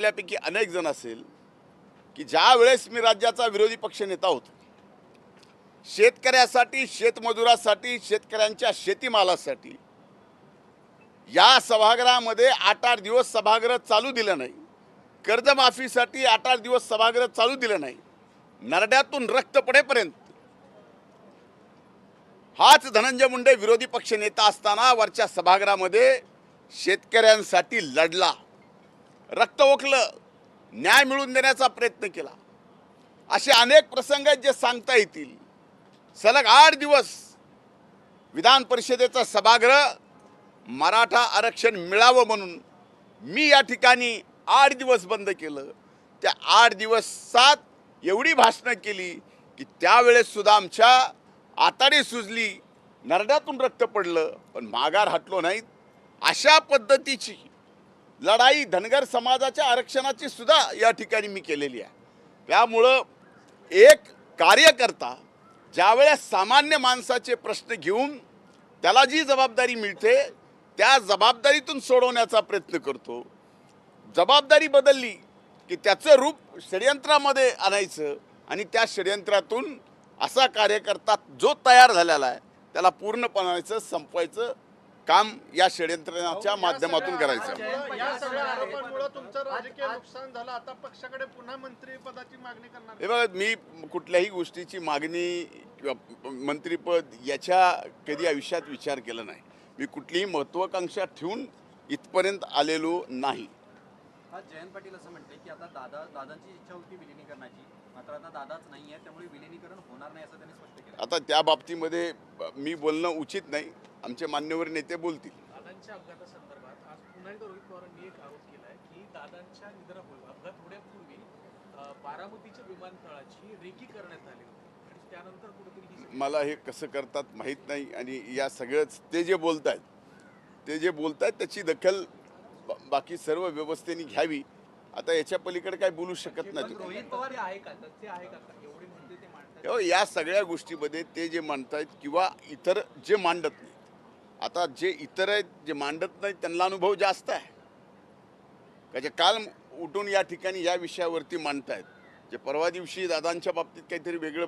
आपल्यापैकी अनेक जण असेल की ज्या वेळेस मी राज्याचा विरोधी पक्ष नेता होतो, शेतकऱ्यासाठी, शेतमजुरासाठी, शेतकऱ्यांच्या शेतीमालासाठी या सभागृहामध्ये 8-8 दिवस सभागृह चालू दिलं नाही, कर्जमाफीसाठी 8-8 दिवस सभागृह चालू दिलं नाही, नरड्यातून रक्त पडेपर्यंत हाच धनंजय मुंडे विरोधी पक्ष नेता असताना वरच्या सभागृहामध्ये शेतकऱ्यांसाठी लढला, रक्त ओकलं, न्याय मिळवून देण्याचा प्रयत्न केला. असे अनेक प्रसंग आहेत जे सांगता येतील. सलग 8 दिवस विधान परिषदेचा सभागृह मराठा आरक्षण मिळावं म्हणून मी या ठिकाणी 8 दिवस बंद केलं. त्या 8 दिवसात एवढी भाषणं केली की त्यावेळेस सुद्धा आमच्या आताडी सुजली, नरड्यातून रक्त पडलं, पण माघार हटलो नाहीत. अशा पद्धतीची लढाई धनगर समाजाच्या आरक्षणाची सुद्धा या ठिकाणी मी केलेली आहे. त्यामुळं एक कार्यकर्ता ज्यावेळेस सामान्य माणसाचे प्रश्न घेऊन त्याला जी जबाबदारी मिळते त्या जबाबदारीतून सोडवण्याचा प्रयत्न करतो. जबाबदारी बदलली की त्याचं रूप षडयंत्रामध्ये आणायचं आणि त्या षडयंत्रातून असा कार्यकर्ता जो तयार झालेला आहे त्याला पूर्णपणाचं संपवायचं काम या षडयंत्राच्या माध्यमातून करायचं. या सगळ्या आरोपांमुळे तुमचं राजकीय नुकसान झालं. आता पक्षाकडे पुन्हा मंत्रिपदाची मागणी करणार? हे बघा, मी कुठल्याही गोष्टीची मागणी किंवा मंत्रिपद याच्या कधी आयुष्यात विचार केला नाही. मी कुठलीही महत्त्वाकांक्षा ठेवून इथपर्यंत आलेलो नाही. जयंत पाटील असं म्हणते की आता दादांची इच्छा होती विलिनीकरणाची, मात्र आता दादाच नाही आहे, त्यामुळे विलिनीकरण होणार नाही असं त्यांनी स्पष्ट केलं. आता त्या बाबतीमध्ये मी बोलणं उचित नाही. आमचे मान्यवर नेते बोलतील. दादांच्या अपघातासंदर्भात आज पुन्हा एकदा रोहित पवारांनी एक आरोप केला आहे की दादांच्या निधनापूर्वी अपघात होण्यापूर्वी बारामतीच्या विमानतळाची रेकी करण्यात आली होती आणि त्यानंतर कुठेतरी मला हे कसं करतात माहीत नाही. आणि या सगळंच ते जे बोलतायत त्याची दखल बाकी सर्व व्यवस्थेने घ्यावी. आता याच्या पलीकडे काय बोलू शकत नाही. रोहित पवार हे आहे का, तथ्य आहे का, एवढे मुद्दे ते मांडतात? या सगळ्या गोष्टीमध्ये ते जे मांडतायत किंवा इतर जे मांडत नाहीत, आता जे इतर आहेत जे मांडत नाहीत त्यांना अनुभव जास्त आहे का जे काल उठून या ठिकाणी या विषयावरती मांडतायत. जे परवा दिवशी दादांच्या बाबतीत काहीतरी वेगळं